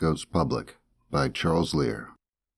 Goes Public by Charles Lear.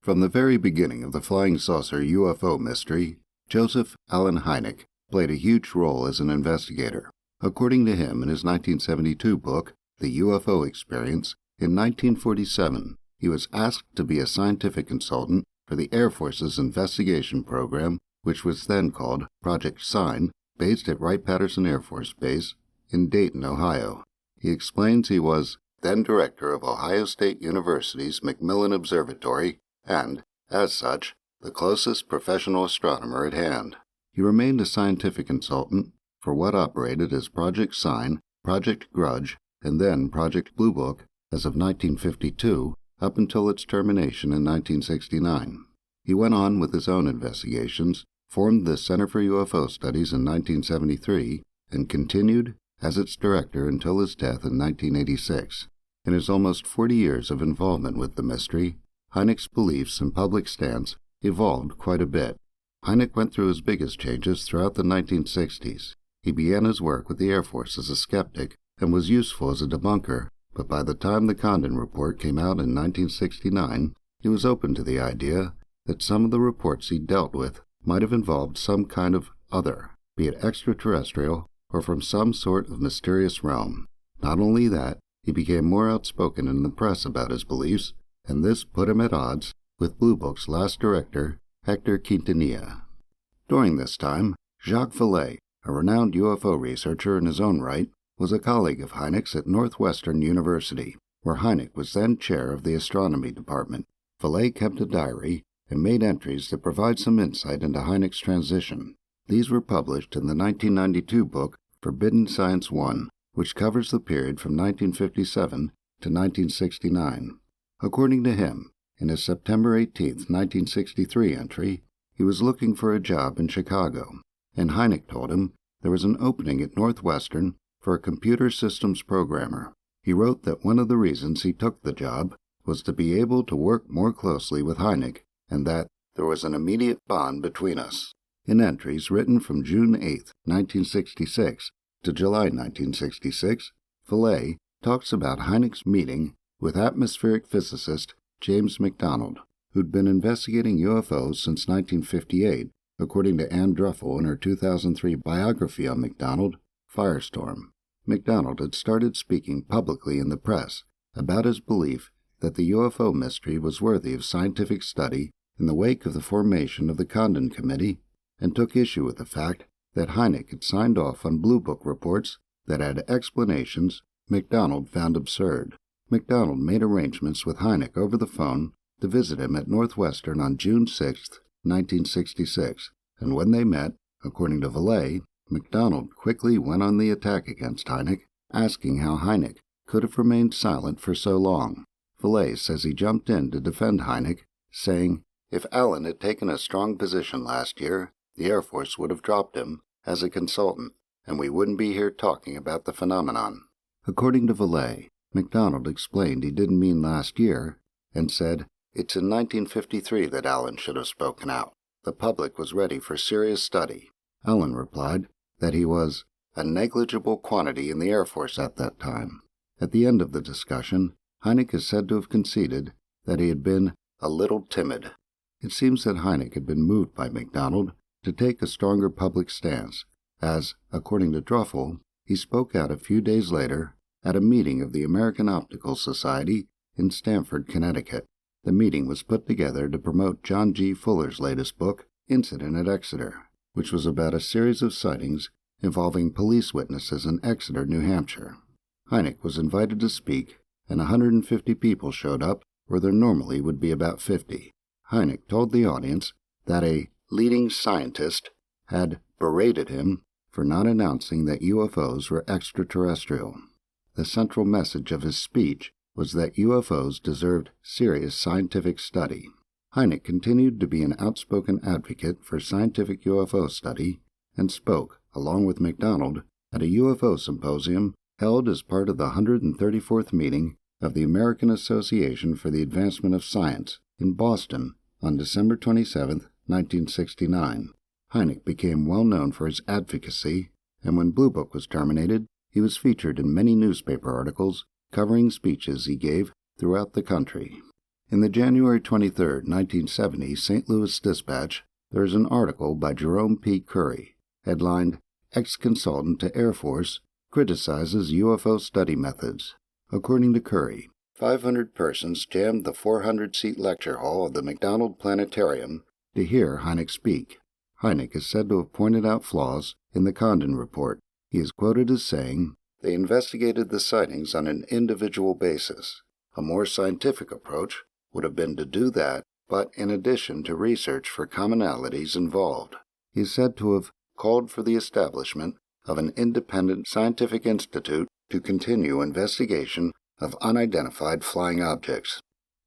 From the very beginning of the flying saucer UFO mystery, Joseph Allen Hynek played a huge role as an investigator. According to him, in his 1972 book, The UFO Experience, in 1947, he was asked to be a scientific consultant for the Air Force's investigation program, which was then called Project Sign, based at Wright-Patterson Air Force Base in Dayton, Ohio. He explains he was then director of Ohio State University's Macmillan Observatory and, as such, the closest professional astronomer at hand. He remained a scientific consultant for what operated as Project Sign, Project Grudge, and then Project Blue Book as of 1952 up until its termination in 1969. He went on with his own investigations, formed the Center for UFO Studies in 1973, and continued as its director until his death in 1986. In his almost 40 years of involvement with the mystery, Hynek's beliefs and public stance evolved quite a bit. Hynek went through his biggest changes throughout the 1960s. He began his work with the Air Force as a skeptic and was useful as a debunker, but by the time the Condon report came out in 1969, he was open to the idea that some of the reports he dealt with might have involved some kind of other, be it extraterrestrial or from some sort of mysterious realm. Not only that, he became more outspoken in the press about his beliefs, and this put him at odds with Blue Book's last director, Hector Quintanilla. During this time, Jacques Vallée, a renowned UFO researcher in his own right, was a colleague of Hynek's at Northwestern University, where Hynek was then chair of the astronomy department. Vallée kept a diary and made entries that provide some insight into Hynek's transition. These were published in the 1992 book Forbidden Science 1, which covers the period from 1957 to 1969. According to him, in his September 18, 1963 entry, he was looking for a job in Chicago, and Hynek told him there was an opening at Northwestern for a computer systems programmer. He wrote that one of the reasons he took the job was to be able to work more closely with Hynek, and that there was an immediate bond between us. In entries written from June 8, 1966 to July 1966, Vallée talks about Hynek's meeting with atmospheric physicist James McDonald, who'd been investigating UFOs since 1958, according to Anne Druffel in her 2003 biography on McDonald, Firestorm. McDonald had started speaking publicly in the press about his belief that the UFO mystery was worthy of scientific study in the wake of the formation of the Condon Committee, and took issue with the fact that Hynek had signed off on Blue Book reports that had explanations McDonald found absurd. McDonald made arrangements with Hynek over the phone to visit him at Northwestern on June 6, 1966, and when they met, according to Vallée, McDonald quickly went on the attack against Hynek, asking how Hynek could have remained silent for so long. Vallée says he jumped in to defend Hynek, saying, "If Allen had taken a strong position last year, the Air Force would have dropped him as a consultant, and we wouldn't be here talking about the phenomenon." According to Vallée, McDonald explained he didn't mean last year, and said, "It's in 1953 that Allen should have spoken out. The public was ready for serious study." Allen replied that he was a negligible quantity in the Air Force at that time. At the end of the discussion, Hynek is said to have conceded that he had been a little timid. It seems that Hynek had been moved by McDonald to take a stronger public stance, as, according to Druffel, he spoke out a few days later at a meeting of the American Optical Society in Stamford, Connecticut. The meeting was put together to promote John G. Fuller's latest book, Incident at Exeter, which was about a series of sightings involving police witnesses in Exeter, New Hampshire. Hynek was invited to speak, and 150 people showed up where there normally would be about 50. Hynek told the audience that a leading scientist had berated him for not announcing that UFOs were extraterrestrial. The central message of his speech was that UFOs deserved serious scientific study. Hynek continued to be an outspoken advocate for scientific UFO study and spoke, along with McDonald, at a UFO symposium held as part of the 134th meeting of the American Association for the Advancement of Science in Boston on December 27, 1969. Hynek became well known for his advocacy, and when Blue Book was terminated, he was featured in many newspaper articles covering speeches he gave throughout the country. In the January 23, 1970 St. Louis Dispatch, there is an article by Jerome P. Curry, headlined, "Ex-Consultant to Air Force Criticizes UFO Study Methods." According to Curry, 500 persons jammed the 400-seat lecture hall of the McDonald Planetarium to hear Hynek speak. Hynek is said to have pointed out flaws in the Condon report. He is quoted as saying, "They investigated the sightings on an individual basis. A more scientific approach would have been to do that, but in addition to research for commonalities involved." He is said to have called for the establishment of an independent scientific institute to continue investigation of unidentified flying objects.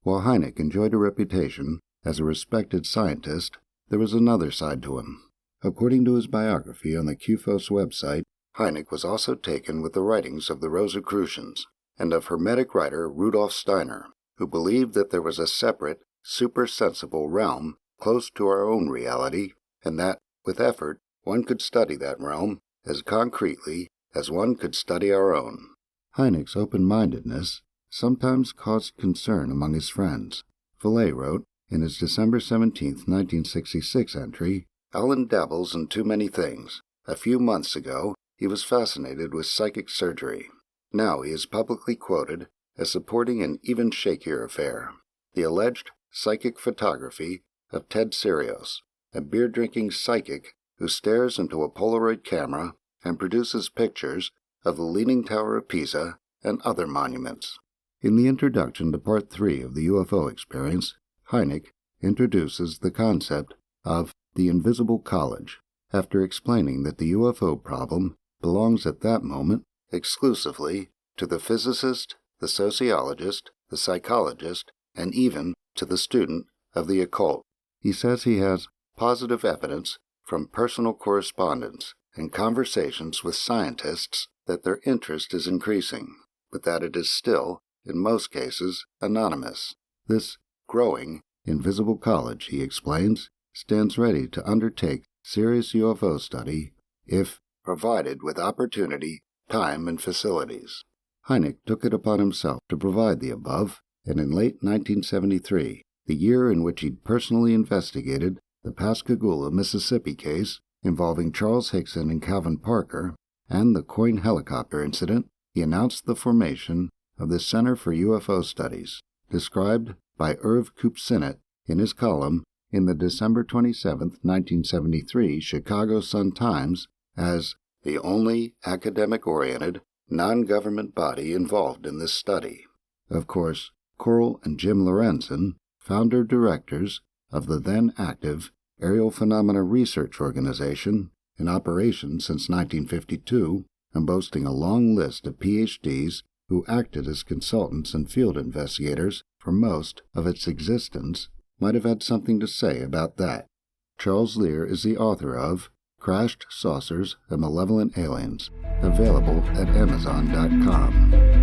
While Hynek enjoyed a reputation as a respected scientist, there was another side to him. According to his biography on the QFOS website, Hynek was also taken with the writings of the Rosicrucians and of Hermetic writer Rudolf Steiner, who believed that there was a separate, supersensible realm close to our own reality, and that, with effort, one could study that realm as concretely as one could study our own. Hynek's open-mindedness sometimes caused concern among his friends. Vallée wrote in his December 17, 1966 entry, "Alan dabbles in too many things. A few months ago, he was fascinated with psychic surgery. Now he is publicly quoted as supporting an even shakier affair, the alleged psychic photography of Ted Sirios, a beer-drinking psychic who stares into a Polaroid camera and produces pictures of the Leaning Tower of Pisa and other monuments." In the introduction to Part 3 of the UFO Experience, Hynek introduces the concept of the invisible college, after explaining that the UFO problem belongs at that moment exclusively to the physicist, the sociologist, the psychologist, and even to the student of the occult. He says he has positive evidence from personal correspondence and conversations with scientists that their interest is increasing, but that it is still, in most cases, anonymous. This growing, invisible college, he explains, stands ready to undertake serious UFO study if provided with opportunity, time, and facilities. Hynek took it upon himself to provide the above, and in late 1973, the year in which he personally investigated the Pascagoula, Mississippi case involving Charles Hickson and Calvin Parker, and the Coyne helicopter incident, he announced the formation of the Center for UFO Studies, described by Irv Kupcinet in his column in the December 27, 1973 Chicago Sun-Times as the only academic-oriented, non-government body involved in this study. Of course, Coral and Jim Lorenzen, founder-directors of the then-active Aerial Phenomena Research Organization, in operation since 1952, and boasting a long list of PhDs who acted as consultants and field investigators for most of its existence, might have had something to say about that. Charles Lear is the author of Crashed Saucers and Malevolent Aliens, available at Amazon.com.